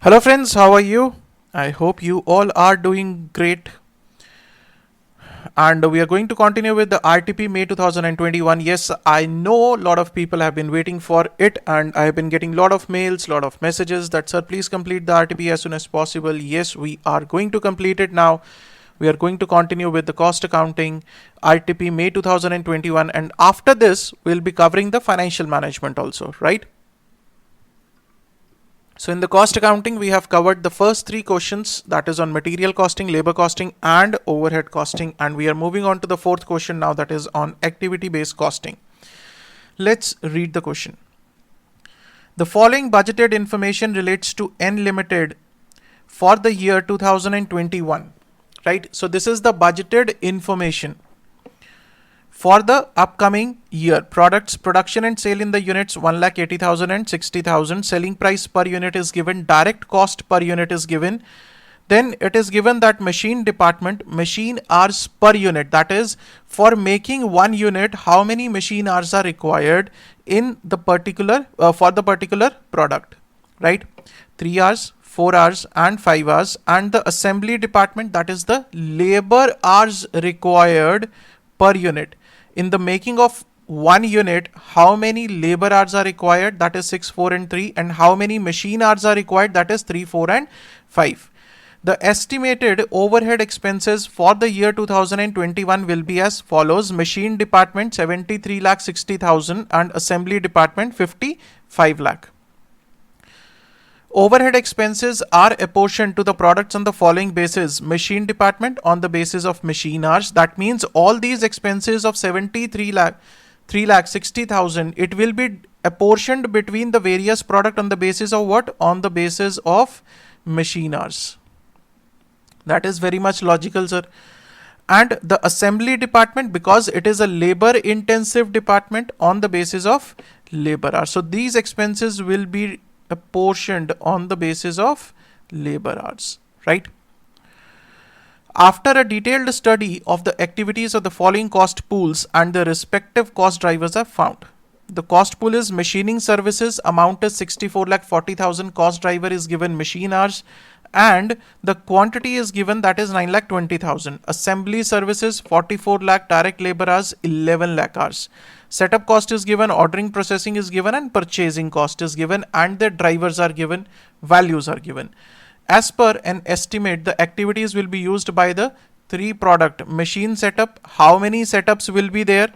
Hello friends, how are you? I hope you all are doing great. And we are going to continue with the RTP May 2021. Yes, I know a lot of people have been waiting for it and I have been getting a lot of mails, lot of messages that sir please complete the RTP as soon as possible. Yes, we are going to complete it now. We are going to continue with the cost accounting RTP May 2021 and after this we'll be covering the financial management also, right? So in the cost accounting, we have covered the first three questions, that is on material costing, labor costing and overhead costing. And we are moving on to the fourth question now, that is on activity based costing. Let's read the question. The following budgeted information relates to N Limited for the year 2021, right? So this is the budgeted information for the upcoming year. Products production and sale in the units 1,80,000 and 60,000. Selling price per unit is given. Direct cost per unit is given. Then it is given that machine department, machine hours per unit, that is for making one unit, how many machine hours are required in the particular for the particular product, right? 3 hours, 4 hours and 5 hours. And the assembly department, that is the labor hours required per unit. In the making of one unit, how many labor hours are required? That is 6, 4 and 3. And how many machine hours are required? That is 3, 4 and 5. The estimated overhead expenses for the year 2021 will be as follows. Machine department 73,60,000 and assembly department 55 lakh. Overhead expenses are apportioned to the products on the following basis. Machine department on the basis of machine hours. That means all these expenses of 3,60,000, it will be apportioned between the various product on the basis of what? On the basis of machine hours. That is very much logical, sir. And the assembly department, because it is a labor intensive department, on the basis of labor hours. So these expenses will be apportioned on the basis of labor hours, right? After a detailed study of the activities of the following cost pools and the respective cost drivers are found. The cost pool is machining services, amount is 64,40,000, cost driver is given machine hours and the quantity is given, that is 9,20,000. Assembly services 44 lakh, direct labor hours 11 lakh hours. Setup cost is given, ordering processing is given and purchasing cost is given and the drivers are given, values are given. As per an estimate, the activities will be used by the three product. Machine setup, how many setups will be there,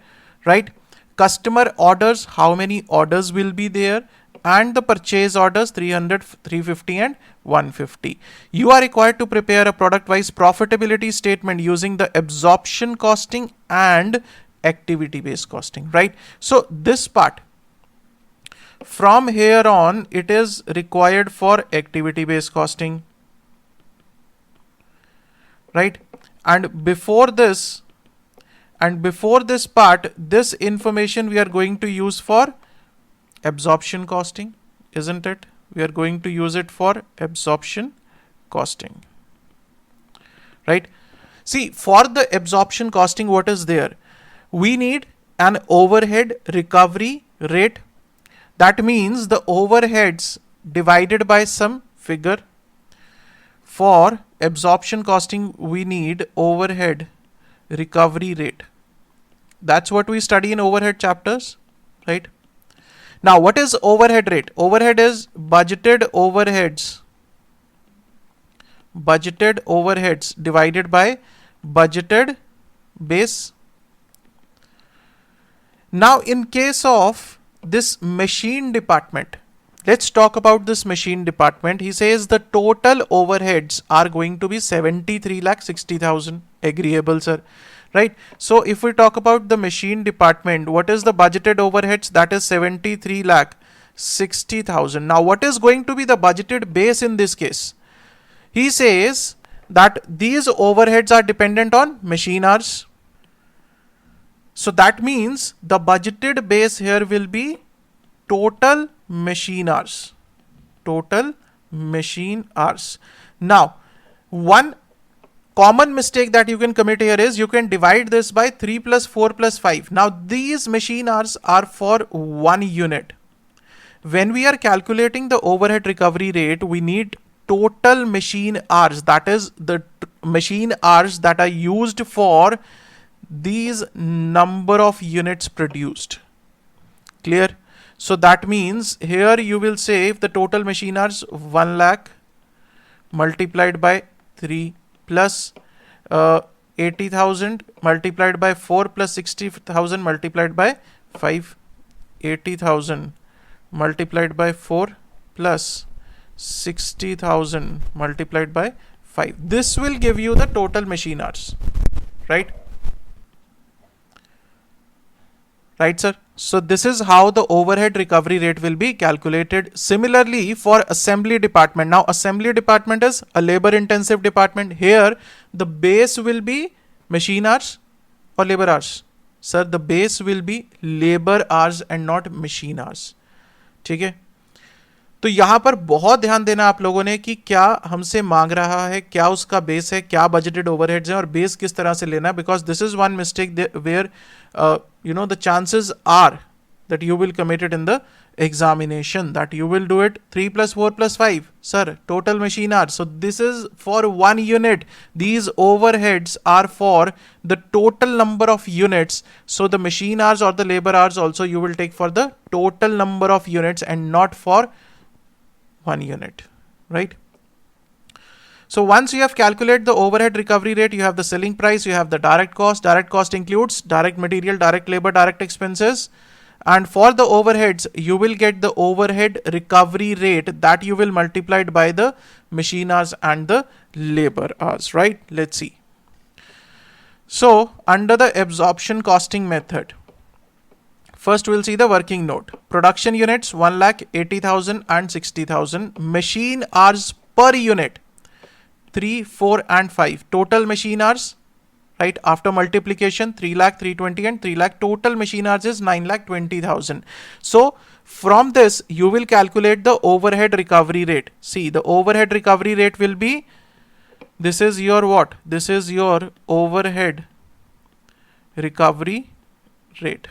right? Customer orders, how many orders will be there, and the purchase orders 300, 350 and 150. You are required to prepare a product wise profitability statement using the absorption costing and activity based costing, right? So this part from here on, it is required for activity based costing, right? And before this part, this information we are going to use for absorption costing, isn't it? We are going to use it for absorption costing, right? See, for the absorption costing, what is there? We need an overhead recovery rate. That means the overheads divided by some figure. For absorption costing, we need overhead recovery rate. That's what we study in overhead chapters, right? Now, what is overhead rate? Overhead is budgeted overheads. Budgeted overheads divided by budgeted base. Now, in case of this machine department, let's talk about this machine department. He says the total overheads are going to be 73,60,000. Agreeable, sir, right? So if we talk about the machine department, what is the budgeted overheads? That is 73,60,000. Now, what is going to be the budgeted base in this case? He says that these overheads are dependent on machine hours. So that means the budgeted base here will be total machine hours. Total machine hours. Now, one common mistake that you can commit here is you can divide this by 3 plus 4 plus 5. Now, these machine hours are for one unit. When we are calculating the overhead recovery rate, we need total machine hours, that is the machine hours that are used for these number of units produced. Clear? So that means here you will say if the total machine hours 1 lakh multiplied by 3 plus 80,000 multiplied by 4 plus 60,000 multiplied by 5, 80,000 multiplied by 4 plus 60,000 multiplied by 5. This will give you the total machine hours, right? Right, sir? So this is how the overhead recovery rate will be calculated. Similarly, for assembly department. Now, assembly department is a labor intensive department. Here, the base will be machine hours or labor hours. Sir, the base will be labor hours and not machine hours. ठीक है? तो यहाँ पर बहुत ध्यान देना आप लोगों ने कि क्या हमसे मांग रहा है, क्या उसका बेस है, क्या बजटेड ओवरहेड्स है और बेस किस तरह से लेना है. Because this is one mistake where the chances are that you will commit it in the examination, that you will do it 3 plus 4 plus 5. Sir, total machine hours. So this is for 1 unit. These overheads are for the total number of units. So the machine hours or the labor hours also you will take for the total number of units and not for 1 unit, right? So once you have calculated the overhead recovery rate, you have the selling price, you have the direct cost. Direct cost includes direct material, direct labor, direct expenses. And for the overheads, you will get the overhead recovery rate that you will multiply it by the machine hours and the labor hours, right? Let's see. So under the absorption costing method, first we'll see the working note. Production units 1,80,000 and 60,000. Machine hours per unit 3, 4 and 5. Total machine hours, right, after multiplication 3 lakh, 320 and 3 lakh. Total machine hours is 9,20,000. So from this you will calculate the overhead recovery rate. See, the overhead recovery rate will be, this is your what? This is your overhead recovery rate.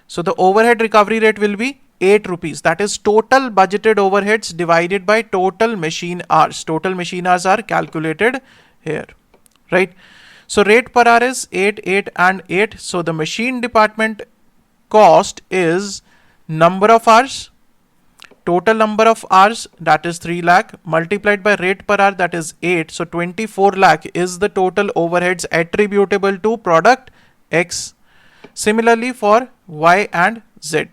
So the overhead recovery rate will be 8 rupees. That is total budgeted overheads divided by total machine hours. Total machine hours are calculated here, right? So rate per hour is 8, 8 and 8. So the machine department cost is number of hours, total number of hours, that is 3 lakh, multiplied by rate per hour, that is 8. So 24 lakh is the total overheads attributable to product X. Similarly for Y and Z.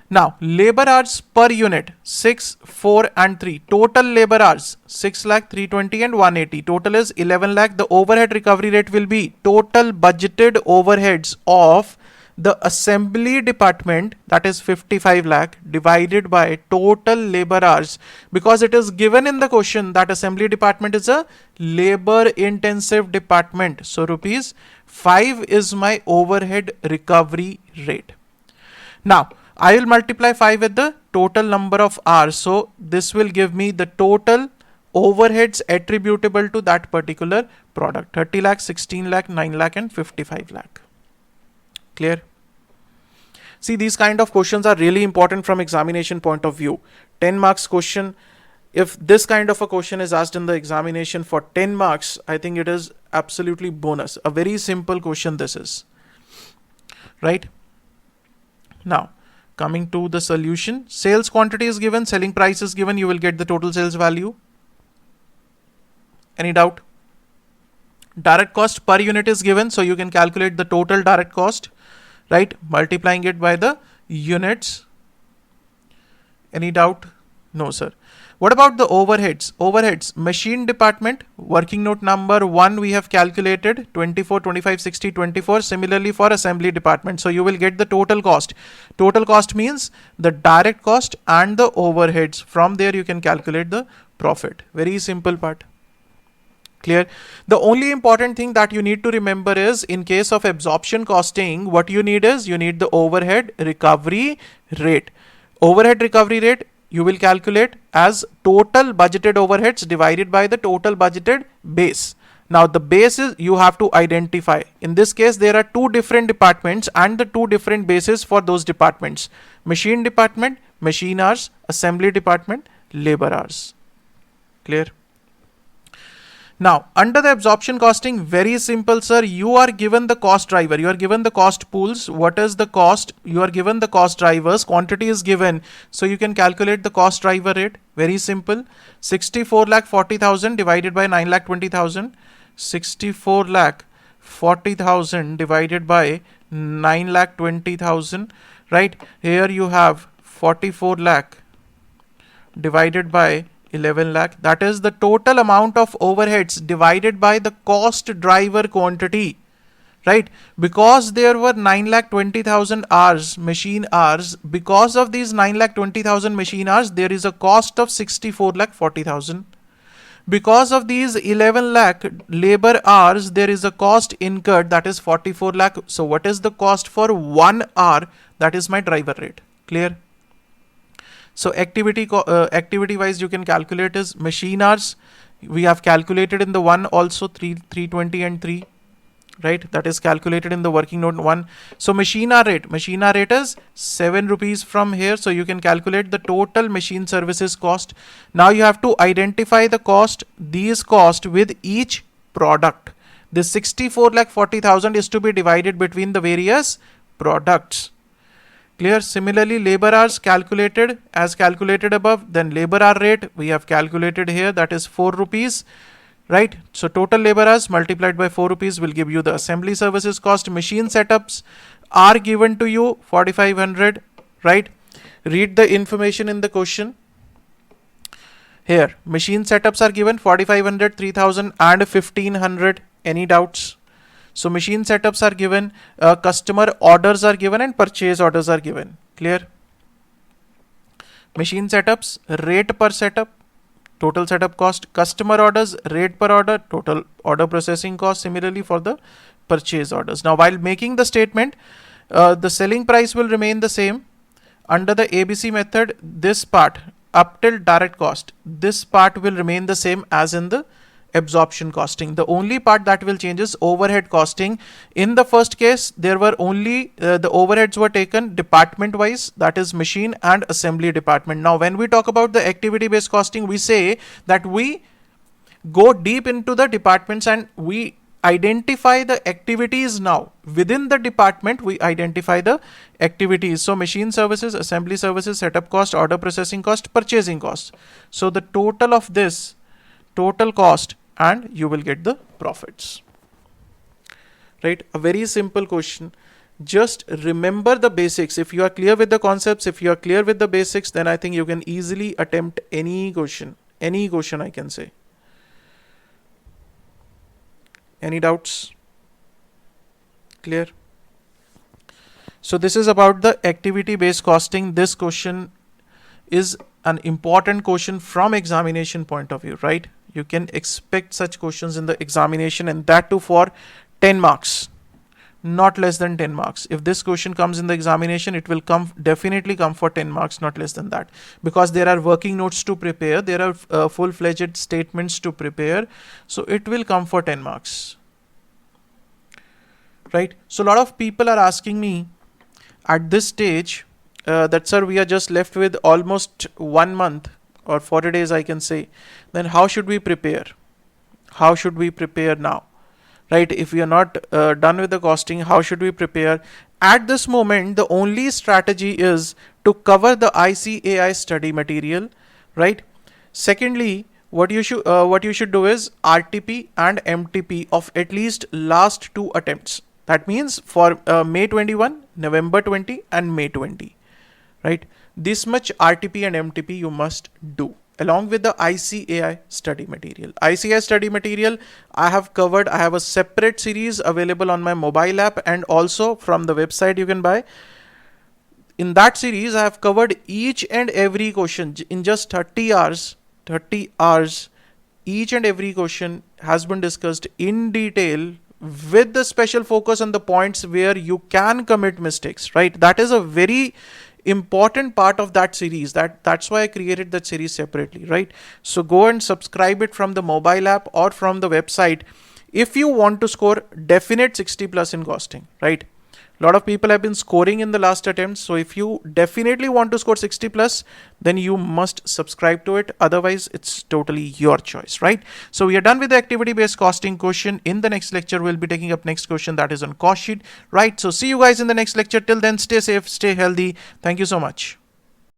Now, labor hours per unit 6, 4 and 3. Total labor hours 6 lakh, 320 and 180. Total is 11 lakh. The overhead recovery rate will be total budgeted overheads of the assembly department, that is 55 lakh, divided by total labor hours, because it is given in the question that assembly department is a labor intensive department. So rupees 5 is my overhead recovery rate. Now I will multiply 5 with the total number of hours. So this will give me the total overheads attributable to that particular product. 30 lakh, 16 lakh, 9 lakh and 55 lakh. Clear? See, these kind of questions are really important from examination point of view. 10 marks question. If this kind of a question is asked in the examination for 10 marks, I think it is absolutely bonus. A very simple question this is. Right? Now, coming to the solution, sales quantity is given, selling price is given, you will get the total sales value. Any doubt? Direct cost per unit is given, so you can calculate the total direct cost, right? Multiplying it by the units. Any doubt? No, sir. What about the overheads? Overheads, machine department, working note number 1 we have calculated 24, 25, 60, 24. Similarly for assembly department. So you will get the total cost. Total cost means the direct cost and the overheads. From there you can calculate the profit. Very simple part. Clear? The only important thing that you need to remember is in case of absorption costing, what you need is you need the overhead recovery rate. Overhead recovery rate you will calculate as total budgeted overheads divided by the total budgeted base. Now the base is you have to identify. In this case there are two different departments and the two different bases for those departments. Machine department, machine hours, assembly department, labor hours. Clear? Now, under the absorption costing, very simple, sir. You are given the cost driver. You are given the cost pools. What is the cost? You are given the cost drivers. Quantity is given. So you can calculate the cost driver rate. Very simple. 64,40,000 divided by 9,20,000. 64,40,000 divided by 9,20,000. Right? Here you have 44 lakh divided by 11 lakh. That is the total amount of overheads divided by the cost driver quantity, right? Because there were 9,20,000 hours, machine hours, because of these 9,20,000 machine hours, there is a cost of 64,40,000. Because of these 11 lakh labor hours, there is a cost incurred, that is 44 lakh. So what is the cost for 1 hour? That is my driver rate. Clear? So activity wise you can calculate is machine hours. We have calculated in the one also 320 and 3, right? That is calculated in the working note 1. So machine hour rate is 7 rupees from here. So you can calculate the total machine services cost. Now you have to identify the cost, these cost with each product. This 64,40,000 is to be divided between the various products. Clear? Similarly, labor hours calculated as calculated above. Then labor hour rate we have calculated here, that is 4 rupees, right? So total labor hours multiplied by 4 rupees will give you the assembly services cost. Machine setups are given to you 4,500, right? Read the information in the question. Here machine setups are given 4,500, 3,000 and 1,500. Any doubts? So machine setups are given, customer orders are given and purchase orders are given. Clear? Machine setups, rate per setup, total setup cost. Customer orders, rate per order, total order processing cost. Similarly for the purchase orders. Now while making the statement, the selling price will remain the same. Under the ABC method, this part up till direct cost, this part will remain the same as in the absorption costing. The only part that will change is overhead costing. In the first case, there were only the overheads were taken department wise, that is machine and assembly department. Now when we talk about the activity based costing, we say that we go deep into the departments and we identify the activities. Now within the department we identify the activities. So machine services, assembly services, setup cost, order processing cost, purchasing cost. So the total of this total cost and you will get the profits, right? A very simple question. Just remember the basics. If you are clear with the concepts, if you are clear with the basics, then I think you can easily attempt any question I can say. Any doubts? Clear? So this is about the activity based costing. This question is an important question from examination point of view, right? You can expect such questions in the examination, and that too for 10 marks, not less than 10 marks. If this question comes in the examination, it will definitely come for 10 marks, not less than that, because there are working notes to prepare, there are full-fledged statements to prepare. So it will come for 10 marks, right? So a lot of people are asking me at this stage that sir, we are just left with almost 1 month or 40 days I can say. Then how should we prepare? How should we prepare now? Right? If we are not done with the costing, how should we prepare? At this moment, the only strategy is to cover the ICAI study material, right? Secondly, what you should do is RTP and MTP of at least last 2 attempts. That means for May 21, November 20 and May 20, right? This much RTP and MTP you must do along with the ICAI study material. ICAI study material I have covered. I have a separate series available on my mobile app and also from the website you can buy. In that series, I have covered each and every question in just 30 hours. 30 hours, each and every question has been discussed in detail with the special focus on the points where you can commit mistakes, right? That is a very important part of that series. That's why I created that series separately, right? So go and subscribe it from the mobile app or from the website if you want to score definite 60 plus in costing, right? A lot of people have been scoring in the last attempt. So if you definitely want to score 60 plus, then you must subscribe to it. Otherwise, it's totally your choice, right? So we are done with the activity based costing question. In the next lecture, we'll be taking up next question that is on cost sheet, right? So see you guys in the next lecture. Till then, stay safe, stay healthy. Thank you so much.